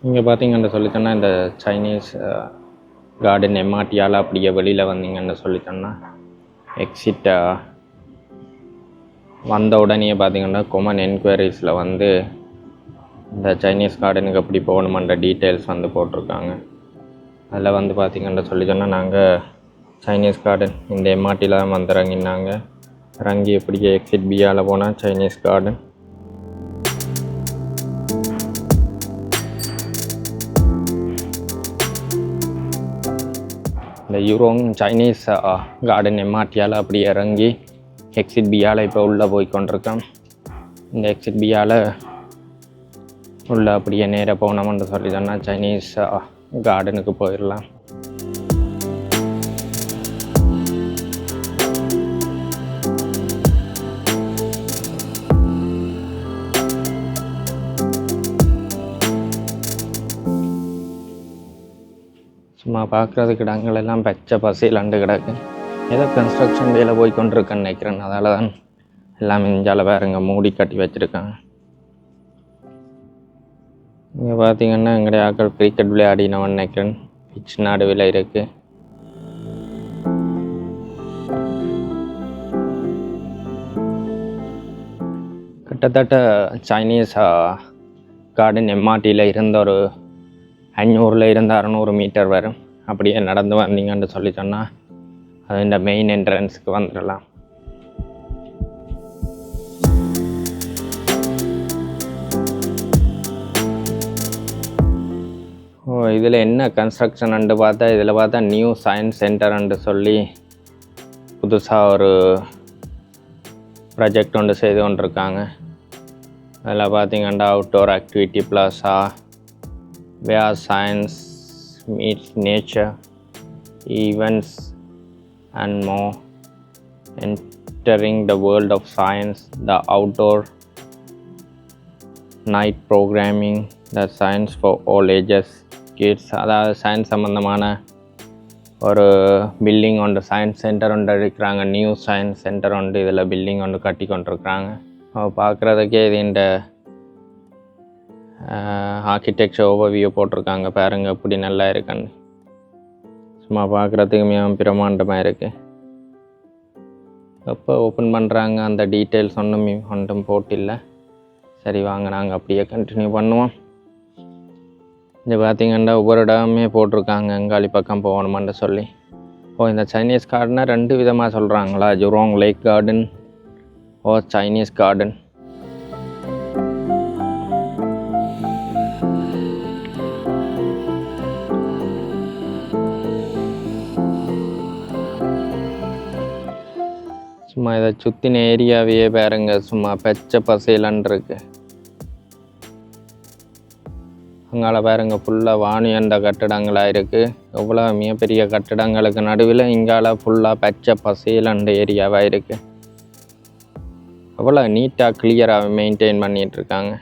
இங்கே பார்த்தீங்கன்னு சொல்லி சொன்னால் இந்த சைனீஸ் கார்டன் எம்ஆர்டியால் அப்படியே வெளியில் வந்தீங்கன்னு சொல்லி சொன்னால் எக்ஸிட் வந்த உடனே பார்த்தீங்கன்னா கொமன் என்கொயரிஸில் வந்து இந்த சைனீஸ் கார்டனுக்கு எப்படி போகணுமென்ற டீட்டெயில்ஸ் வந்து போட்டிருக்காங்க. அதில் வந்து பார்த்திங்கன்னு சொல்லி சொன்னால் நாங்கள் சைனீஸ் கார்டன் இந்த எம்ஆர்டியில் தான் வந்து இறங்கினாங்க. இறங்கி எப்படியே எக்ஸிட் பியால் போனால் சைனீஸ் கார்டன். இந்த யூரோங் சைனீஸ் கார்டன் எம்ஆர்டியால் அப்படி இறங்கி எக்ஸிட் பியால் இப்போ உள்ளே போய் கொண்டிருக்கோம். இந்த எக்ஸிட் பியால் உள்ளே அப்படியே நேராக போனோம்னு சொல்லி சொன்னால் சைனீஸ் கார்டனுக்கு போயிடலாம். சும்மா பார்க்குறதுக்கு இடங்களெல்லாம் பச்சை பசையிலாண்டு கிடக்கு. ஏதோ கன்ஸ்ட்ரக்ஷன் வேலை போய் கொண்டிருக்கேன்னு நினைக்கிறேன். அதால் தான் எல்லாம் இஞ்சால வேறுங்க மூடி கட்டி வச்சுருக்காங்க. இங்கே பார்த்தீங்கன்னா எங்களுடைய ஆக்கள் கிரிக்கெட் விளையாடினவன் நினைக்கிறேன். பிச் நடுவில் இருக்குது. கிட்டத்தட்ட சைனீஸ் கார்டன் எம்ஆர்டியில் இருந்த ஒரு 500 மீட்டர் வரும். அப்படியே நடந்து வந்தீங்கன்னு சொல்லி சொன்னால் அது இந்த மெயின் என்ட்ரன்ஸுக்கு வந்துடலாம். இதில் என்ன கன்ஸ்ட்ரக்ஷன் பார்த்தா இதில் பார்த்தா நியூ சயின்ஸ் சென்டர்ன்னு சொல்லி புதுசாக ஒரு ப்ராஜெக்ட் ஒன்று செய்து கொண்டிருக்காங்க. அதில் பார்த்தீங்கன்னா outdoor activity Plaza, where science meets nature, events and more, entering the world of science, the outdoor night programming, the science for all ages kids. அதாவது சயின்ஸ் சம்மந்தமான ஒரு பில்டிங் ஒன்று சயின்ஸ் சென்டர் ஒன்று இருக்கிறாங்க. நியூ சயின்ஸ் சென்டர் ஒன்று இதில் building ஒன்று கட்டி கொண்டிருக்கிறாங்க. பார்க்குறதுக்கே இது இந்த ஆர்கிடெக்சர் ஓவர்வியூ போட்டிருக்காங்க. பாருங்கள் எப்படி நல்லா இருக்குன்னு. சும்மா பார்க்குறதுக்கு மிகவும் பிரமாண்டமாக இருக்குது. எப்போ ஓப்பன் பண்ணுறாங்க அந்த டீட்டெயில்ஸ் ஒன்றும் போட்டில்லை. சரி வாங்க நாங்கள் அப்படியே கண்டினியூ பண்ணுவோம். இது பார்த்திங்கன்னா ஒவ்வொரு இடமே போட்டிருக்காங்க எங்காலி பக்கம் போகணுமான்னு சொல்லி. இந்த சைனீஸ் கார்டனை 2 விதமாக சொல்கிறாங்களா, ஜூரோங் லேக் கார்டன் ஓ சைனீஸ் கார்டன். சும்மா இதை சுற்றின ஏரியாவையே பாருங்க, சும்மா பச்சை பசையிலன்னு இருக்கு. அங்கால பாருங்க ஃபுல்லாக வாணியண்ட கட்டிடங்களாக இருக்குது. எவ்வளோ மிகப்பெரிய கட்டிடங்களுக்கு நடுவில் இங்கால ஃபுல்லாக பச்சை பசையிலண்ட ஏரியாவாக இருக்குது. எவ்வளோ நீட்டாக கிளியராக மெயின்டைன் பண்ணிகிட்ருக்காங்க.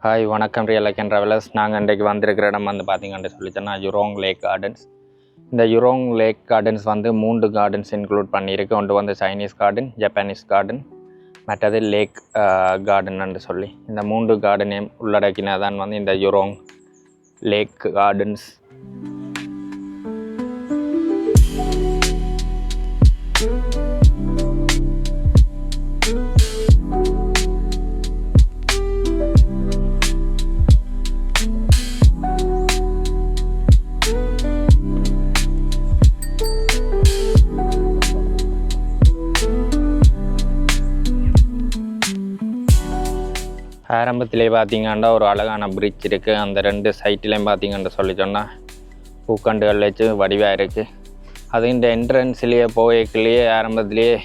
ஹாய் வணக்கம் ரியல் லைக் அண்ட் ட்ராவலர்ஸ். நாங்கள் இன்றைக்கு வந்திருக்கிற இடம் வந்து பார்த்திங்கன்னு சொல்லிச்சோன்னா யூரோங் லேக் கார்டன்ஸ். இந்த யூரோங் லேக் கார்டன்ஸ் வந்து 3 கார்டன்ஸ் இன்க்ளூட் பண்ணியிருக்கு. ஒன்று வந்து சைனீஸ் கார்டன், ஜப்பானீஸ் கார்டன், மற்றது லேக் கார்டன்னு சொல்லி இந்த 3 கார்டனையும் உள்ளடக்கினதான் வந்து இந்த யூரோங் லேக் கார்டன்ஸ். ஆரம்பத்திலே பார்த்திங்கன்னா ஒரு அழகான பிரிட்ஜ் இருக்குது. அந்த 2 சைட்லேயும் பார்த்திங்கன்னு சொல்லி சொன்னால் பூக்கண்டுகள் வச்சு வடிவாக இருக்குது. அது இந்த என்ட்ரன்ஸ்லேயே போய்க்குள்ளேயே ஆரம்பத்திலேயே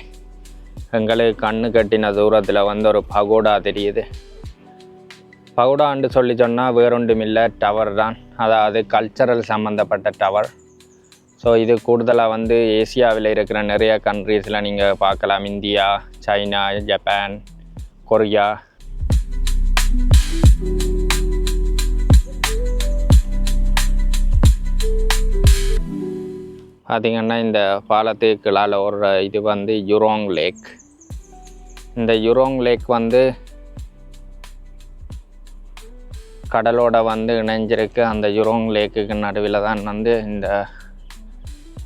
எங்களுக்கு கண்ணு கட்டின தூரத்தில் வந்து ஒரு பகோடா தெரியுது. பகோடான்னு சொல்லி சொன்னால் வேறொன்றும் இல்லை, டவர் தான். அதாவது கல்ச்சரல் சம்மந்தப்பட்ட டவர். ஸோ இது கூடுதலாக வந்து ஏசியாவில் இருக்கிற நிறைய கண்ட்ரீஸில் நீங்கள் பார்க்கலாம். India, China, Japan, Korea. பார்த்திங்கன்னா இந்த பாலத்துக்குள்ளால் ஒரு இது வந்து யுரோங் லேக். இந்த யுரோங் லேக் வந்து கடலோட வந்து இணைஞ்சிருக்கு. அந்த யுரோங் லேக்குக்கு நடுவில் தான் வந்து இந்த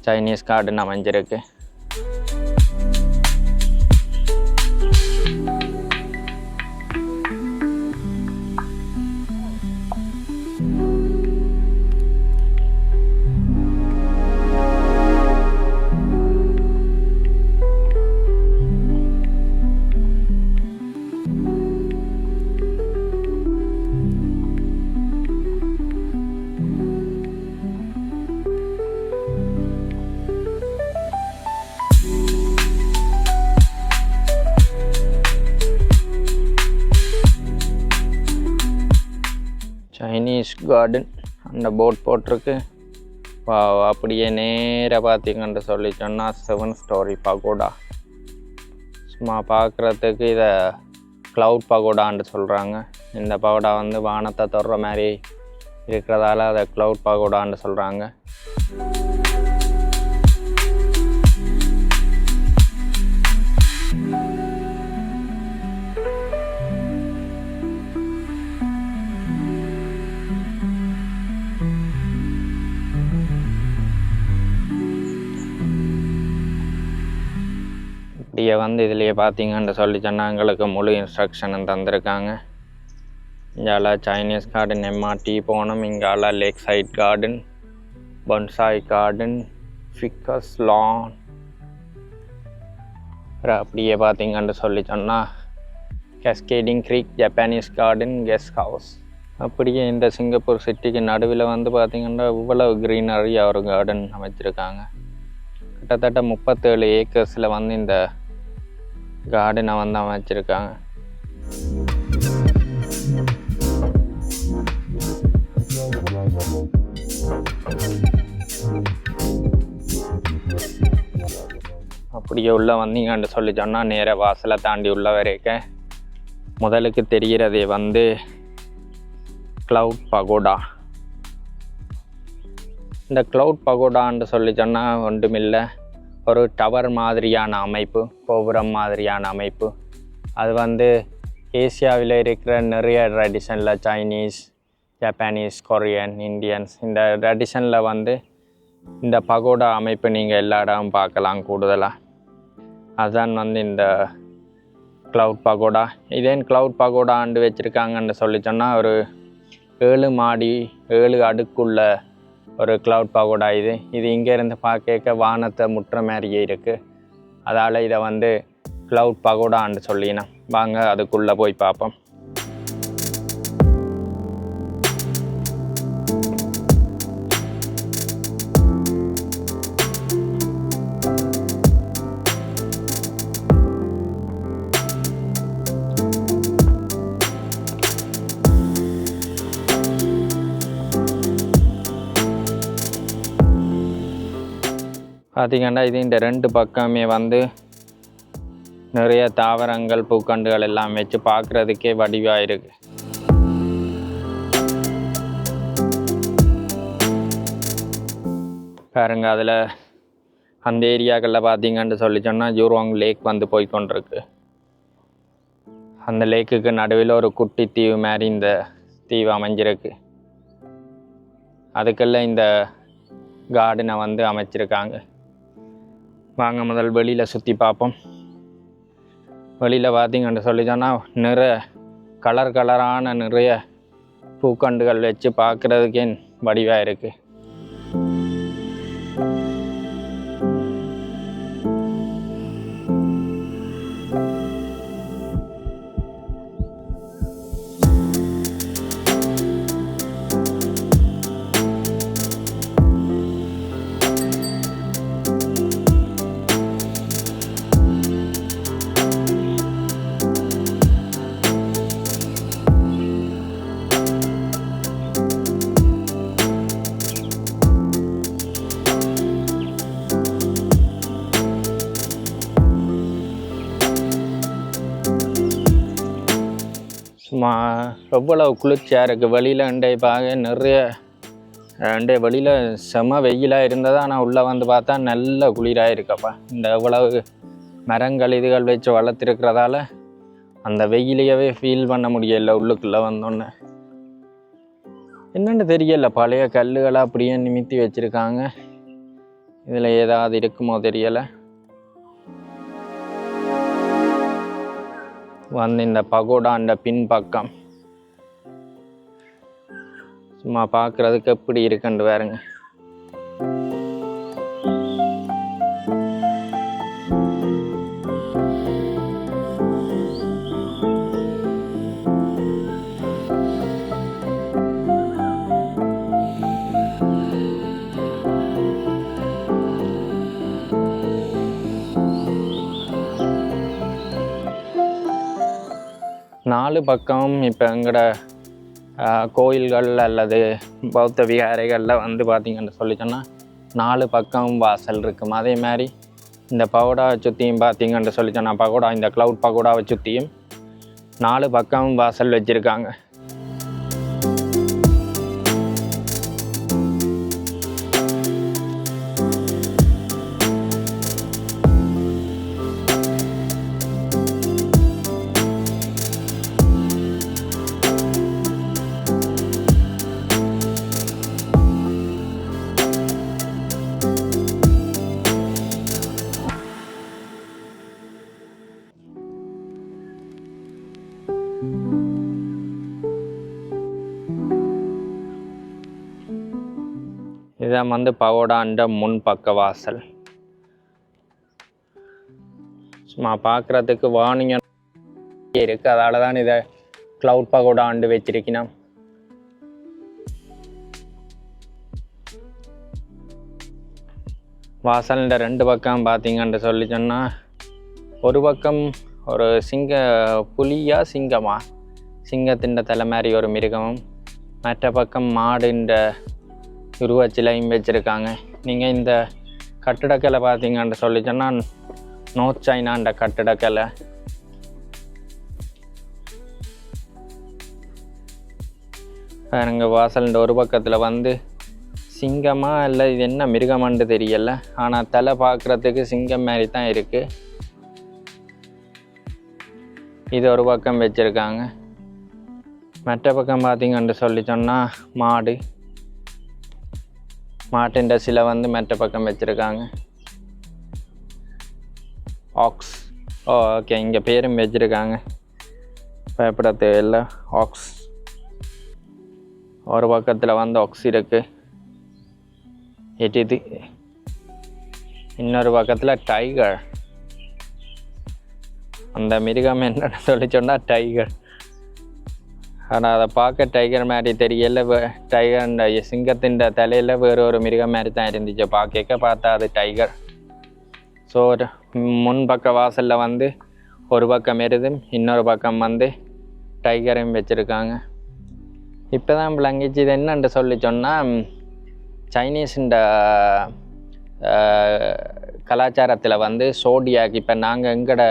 சைனீஸ் கார்டன் அமைஞ்சிருக்கு. சைனீஸ் கார்டன் அந்த போட் போட்டிருக்கு. அப்படியே நேராக பார்த்திங்கன்னு சொல்லி சொன்னால் 7 ஸ்டோரி பகோடா. சும்மா பார்க்குறதுக்கு இதை க்ளவுட் பகோடான்னு சொல்கிறாங்க. இந்த பகோடா வந்து வானத்தை தொடுற மாதிரி இருக்கிறதால அதை க்ளவுட் பகோடான்னு சொல்கிறாங்க. இப்படியே வந்து இதுலேயே பார்த்தீங்கன்னு சொல்லி சொன்னால் எங்களுக்கு முழு இன்ஸ்ட்ரக்ஷனும் தந்திருக்காங்க. இங்கால சைனீஸ் கார்டன் எம்ஆர்டி போகணும். இங்கால lake side garden, bonsai garden, ficus lawn. அப்படியே பார்த்தீங்கன்னு சொல்லி சொன்னால் cascading creek, Japanese garden, guest house. அப்படியே இந்த சிங்கப்பூர் சிட்டிக்கு நடுவில் வந்து பார்த்திங்கன்னா இவ்வளவு க்ரீனரியாக ஒரு கார்டன் அமைச்சிருக்காங்க. கிட்டத்தட்ட 37 ஏக்கர்ஸில் வந்து இந்த கார்டனை வந்து அமைச்சிருக்காங்க. அப்படியே உள்ளே வந்தீங்கன்னு சொல்லி சொன்னால் நேராக வாசலை தாண்டி உள்ள வரைக்கும் முதலுக்கு தெரிகிறதே வந்து க்ளவுட் பகோடா. இந்த க்ளவுட் பகோடான்னு சொல்லி சொன்னால் ஒன்றுமில்லை, ஒரு டவர் மாதிரியான அமைப்பு, கோபுரம் மாதிரியான அமைப்பு. அது வந்து ஏசியாவில் இருக்கிற நிறைய ட்ரெடிஷனில் சைனீஸ், ஜப்பானீஸ், கொரியன், இந்தியன்ஸ் இந்த ட்ரெடிஷனில் வந்து இந்த பகோடா அமைப்பு நீங்கள் எல்லா இடமும் பார்க்கலாம் கூடுதலாக. அதுதான் வந்து இந்த க்ளவுட் பகோடா. இதேன் க்ளவுட் பகோடான்னு வச்சுருக்காங்கன்னு சொல்லி சொன்னால் ஒரு 7 மாடி 7 அடுக்குள்ள ஒரு க்ளவுட் பகோடா. இது இங்கேருந்து பார்க்க வானத்தை முட்டுற மாதிரியே இருக்குது. அதால் இதை வந்து க்ளவுட் பகோடான்னு சொல்லினா வாங்க அதுக்குள்ளே போய் பார்ப்போம். பார்த்திங்கன்னா இது இந்த 2 பக்கமே வந்து நிறைய தாவரங்கள், பூக்கண்டுகள் எல்லாம் வச்சு பார்க்குறதுக்கே வடிவாக இருக்குது. பாருங்க, அதில் அந்த ஏரியாக்களில் பார்த்திங்கன்னு சொல்லி சொன்னால் யூரோங் லேக் வந்து போய்கொண்டிருக்கு. அந்த லேக்குக்கு நடுவில் ஒரு குட்டி தீவு மாதிரி இந்த தீவு அமைஞ்சிருக்கு. அதுக்கெல்லாம் இந்த கார்டனை வந்து அமைச்சிருக்காங்க. வாங்க முதல் வெளியில் சுற்றி பார்ப்போம். வெளியில் பார்த்திங்கன்னு சொல்லி சொன்னால் நிறைய கலரான நிறைய பூக்கண்டுகள் வச்சு பார்க்குறதுக்கே வடிவாக இருக்குது. சும்மா எவ்வளவு குளிர்ச்சியாக இருக்குது வெளியில் பார்க்க நிறைய வெளியில் செம வெயிலாக இருந்தது. ஆனால் உள்ளே வந்து பார்த்தா நல்ல குளிராக இருக்கப்பா. இந்த எவ்வளவு மரங்கள் இதுகள் வச்சு வளர்த்துருக்கிறதால அந்த வெயிலையவே ஃபீல் பண்ண முடியல. உள்ளுக்குள்ளே வந்தோன்னே என்னென்னு தெரியல, பழைய கல்லுகளை அப்படியே நிமித்தி வச்சுருக்காங்க. இதில் ஏதாவது இருக்குமோ தெரியலை. வந்து இந்த பகோடா அந்த பின்பக்கம் சும்மா பார்க்குறதுக்கு எப்படி இருக்குன்னு பாருங்க. நாலு பக்கம் இப்போ எங்களோட கோயில்கள் அல்லது பௌத்த விகாரைகளில் வந்து பார்த்திங்கன்னு சொல்லி சொன்னால் 4 பக்கம் வாசல் இருக்கும். அதே மாதிரி இந்த பகோடாவை சுற்றியும் பார்த்திங்கன்னு சொல்லி சொன்னால் பகோடா இந்த க்ளவுட் பகோடாவை சுற்றியும் 4 பக்கம் வாசல் வச்சுருக்காங்க. இதான் வந்து பகோடாண்ட முன் பக்க வாசல். சும்மா பார்க்குறதுக்கு வார்னிங் இருக்குது, அதால தான் இதை க்ளவுட் பகோடாண்டு வச்சிருக்கணும். வாசல்ன்ற 2 பக்கம் பார்த்தீங்கன்னு சொல்லி சொன்னால் ஒரு பக்கம் ஒரு புலியா சிங்கத்தின் தலை மாதிரி ஒரு மிருகமும், மற்ற பக்கம் மாடுன்ற உருவச்சிலையும் வச்சுருக்காங்க. நீங்கள் இந்த கட்டிடக்கலை பார்த்தீங்கன்னு சொல்லி சொன்னால் நோர்த் சைனான்ற கட்டிடக்கலை. பாருங்க, வாசல்ன்ற ஒரு பக்கத்தில் வந்து சிங்கமா இல்லை இது என்ன மிருகமானு தெரியல, ஆனால் தலை பார்க்குறதுக்கு சிங்கம் மாதிரி தான் இருக்குது. இது ஒரு பக்கம் வச்சுருக்காங்க. மற்ற பக்கம் பார்த்தீங்கன்னு சொல்லி சொன்னால் மாட்டின் சிலை வந்து மற்ற பக்கம் வச்சுருக்காங்க. ஆக்ஸ், ஓகே, இங்கே பேரும் வச்சுருக்காங்க, பயப்பட தேவையில்லை. ஆக்ஸ் ஒரு பக்கத்தில் வந்து ஆக்ஸ் இருக்குது. இது இன்னொரு பக்கத்தில் டைகர். அந்த மிருகம் என்னன்னு சொல்லி சொன்னால் டைகர். ஆனால் அதை பார்க்க டைகர் மாதிரி தெரியல. டைகர் சிங்கத்தின் தலையில் வேறு ஒரு மிருகம் மாதிரி தான் இருந்துச்சு பார்த்தா அது டைகர். ஸோ முன்பக்க வாசலில் வந்து ஒரு பக்கம் எருதும் இன்னொரு பக்கம் வந்து டைகரையும் வச்சுருக்காங்க. இப்போ தான் விளங்கிச்சு இது என்னன்னு சொல்லி சொன்னால் சைனீஸுண்ட கலாச்சாரத்தில் வந்து சோடியாக், இப்போ நாங்கள் எங்களோட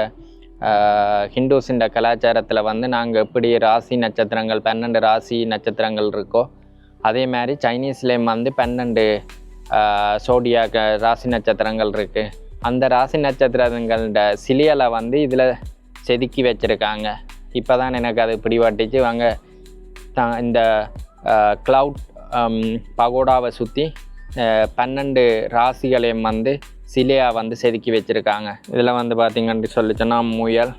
ஹிந்துஸுண்ட கலாச்சாரத்தில் வந்து நாங்கள் எப்படி ராசி நட்சத்திரங்கள் 12 ராசி நட்சத்திரங்கள் இருக்கோ அதே மாதிரி சைனீஸ்லேயும் வந்து 12 சோடியாக் ராசி நட்சத்திரங்கள் இருக்குது. அந்த ராசி நட்சத்திரங்களோட சிலைகளை வந்து இதில் செதுக்கி வச்சுருக்காங்க. இப்போ தான் எனக்கு அது பிடிவாட்டிச்சு. வாங்க இந்த க்ளவுட் பகோடாவை சுற்றி 12 ராசிகளையும் வந்து சிலையாக வந்து செதுக்கி வச்சுருக்காங்க. இதில் வந்து பார்த்திங்கன்னு சொல்லிச்சோன்னா முயல்.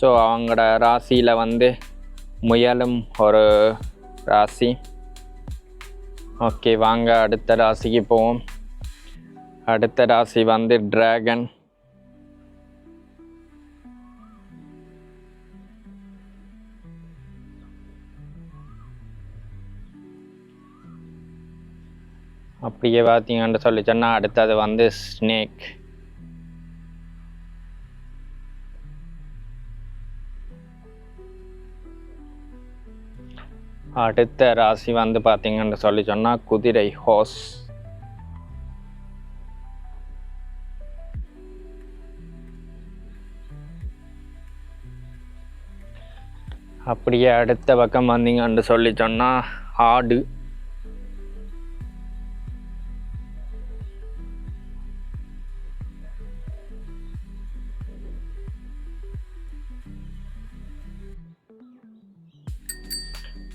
ஸோ அவங்களோட ராசியில் வந்து முயலும் ஒரு ராசி. ஓகே, வாங்க அடுத்த ராசிக்கு போவோம். அடுத்த ராசி வந்து டிராகன். அப்படியே பார்த்தீங்கன்னு சொல்லி சொன்னால் அடுத்தது வந்து ஸ்னேக். அடுத்த ராசி வந்து பார்த்தீங்கன்னு சொல்லி சொன்னால் குதிரை, ஹார்ஸ். அப்படியே அடுத்த பக்கம் வந்தீங்கன்னு சொல்லி சொன்னால் ஆடு.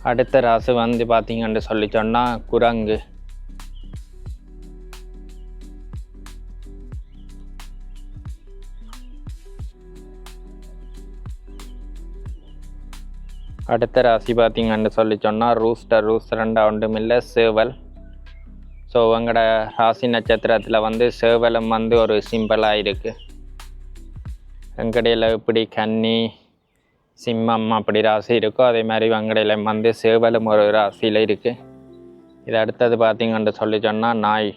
அடுத்த ராசி வந்து பார்த்தீங்கன்னு சொல்லி சொன்னால் குரங்கு. அடுத்த ராசி பார்த்தீங்கன்னு சொல்லி சொன்னால் ரூஸ்டர். ரூஸ்டர்ண்டா ஒன்றும் இல்லை, சேவல். ஸோ உங்களோட ராசி நட்சத்திரத்தில் வந்து சேவலும் வந்து ஒரு சிம்பிளாக இருக்குது. வெங்கடையில் இப்படி கன்னி சிம்மம் அப்படி ராசி இருக்கோ அதே மாதிரி வெங்கடையில் வந்து சேவலும் ஒரு ராசியில் இருக்குது. இது அடுத்தது பார்த்தீங்கன்னு சொல்லி சொன்னால் நாய்.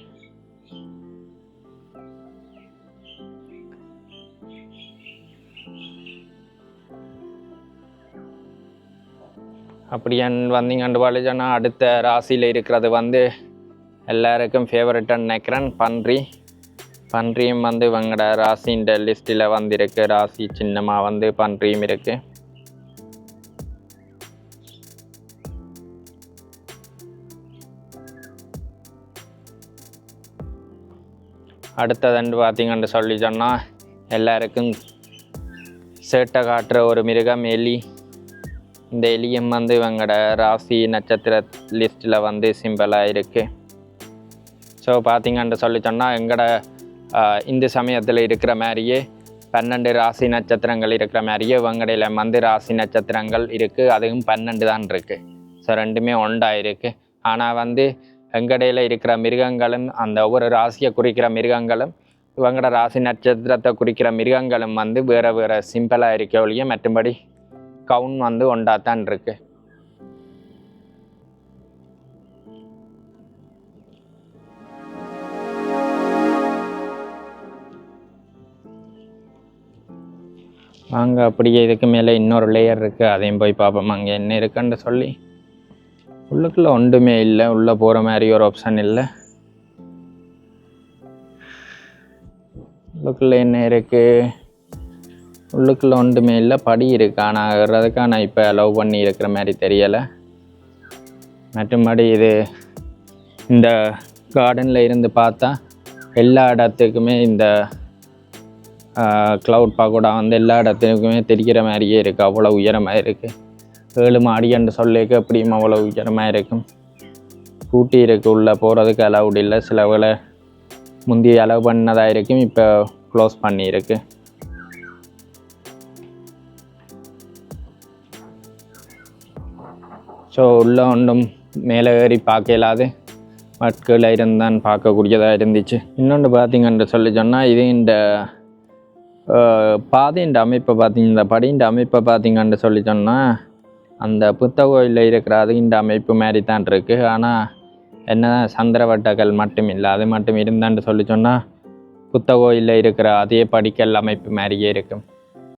அப்படி வந்தீங்கன்னு பார்த்தீங்கன்னா அடுத்த ராசியில் இருக்கிறது வந்து எல்லாருக்கும் ஃபேவரட்டாக நினைக்கிறேன், பன்றி. பன்றியும் வந்து இவங்களோட ராசின்ற லிஸ்ட்டில் வந்துருக்கு. ராசி சின்னமாக வந்து பன்றியும் இருக்குது. அடுத்ததுன்னு பார்த்தீங்கன்னு சொல்லி சொன்னால் எல்லாருக்கும் சேட்டை காட்டுற ஒரு மிருகம் எலி. இந்த எலியம் வந்து இவங்களோட ராசி நட்சத்திர லிஸ்ட்டில் வந்து சிம்பிளாக இருக்குது. ஸோ பார்த்தீங்கன்னு சொல்லி சொன்னால் எங்களோட இந்த சமயத்தில் இருக்கிற மாதிரியே 12 ராசி நட்சத்திரங்கள் இருக்கிற மாதிரியே இவங்கடையில் வந்து ராசி நட்சத்திரங்கள் இருக்குது. அதுவும் 12 தான் இருக்குது. ஸோ ரெண்டுமே ஒன்றாக இருக்குது. ஆனால் வந்து எங்கடையில் இருக்கிற மிருகங்களும் அந்த ஒவ்வொரு ராசியை குறிக்கிற மிருகங்களும் இவங்களோட ராசி நட்சத்திரத்தை குறிக்கிற மிருகங்களும் வந்து வேறு வேறு சிம்பிளாக இருக்க ஒழிய மற்றபடி கவுன் வந்து ஒன்றாத்தான் இருக்கு. வாங்க அப்படியே இதுக்கு மேலே இன்னொரு லேயர் இருக்குது, அதையும் போய் பார்ப்போம் அங்கே என்ன இருக்குன்னு சொல்லி. உள்ளுக்குள்ளே ஒன்றுமே இல்லை, உள்ளே போகிற மாதிரி ஒரு ஆப்ஷன் இல்லை. உள்ளுக்குள்ளே என்ன இருக்குது? உள்ளுக்குள்ளே ஒன்றுமே இல்லை, படி இருக்கு. ஆனால் வர்றதுக்காக நான் இப்போ லவ் பண்ணி இருக்கிற மாதிரி தெரியலை. மற்றபடி இது இந்த கார்டனில் இருந்து பார்த்தா எல்லா இடத்துக்குமே இந்த க்ளவுட் பாக்கோடா வந்து எல்லா இடத்துக்குமே தெரிகிற மாதிரியே இருக்குது. அவ்வளோ உயரமாக இருக்குது. 7 மாடின்னு சொல்லிக்க எப்படியும் அவ்வளோ உயரமாக இருக்கும். கூட்டி இருக்குது, உள்ளே போகிறதுக்கு அலவுட் இல்லை. சில வேளை முந்தைய அலவு பண்ணதாக இருக்கும், இப்போ க்ளோஸ் பண்ணியிருக்கு. ஸோ உள்ளே ஒன்றும் மேலே ஏறி பார்க்க இயலாது, மட்களை இருந்தான் பார்க்கக்கூடியதாக இருந்துச்சு. இன்னொன்று பார்த்திங்கன்னு சொல்லி சொன்னால் இது இந்த பாதையின் அமைப்பை பார்த்திங்க, இந்த படியின் அமைப்பை பார்த்திங்கன்னு சொல்லி சொன்னால் அந்த புத்த கோயிலில் இருக்கிற அது இந்த அமைப்பு மாதிரி தான் இருக்குது. ஆனால் என்ன சந்திரவட்டங்கள் மட்டும் இல்லை, அது மட்டும் இருந்தான்னு சொல்லி சொன்னால் புத்த கோயிலில் இருக்கிற அதே படிக்கல் அமைப்பு மாதிரியே இருக்கும்.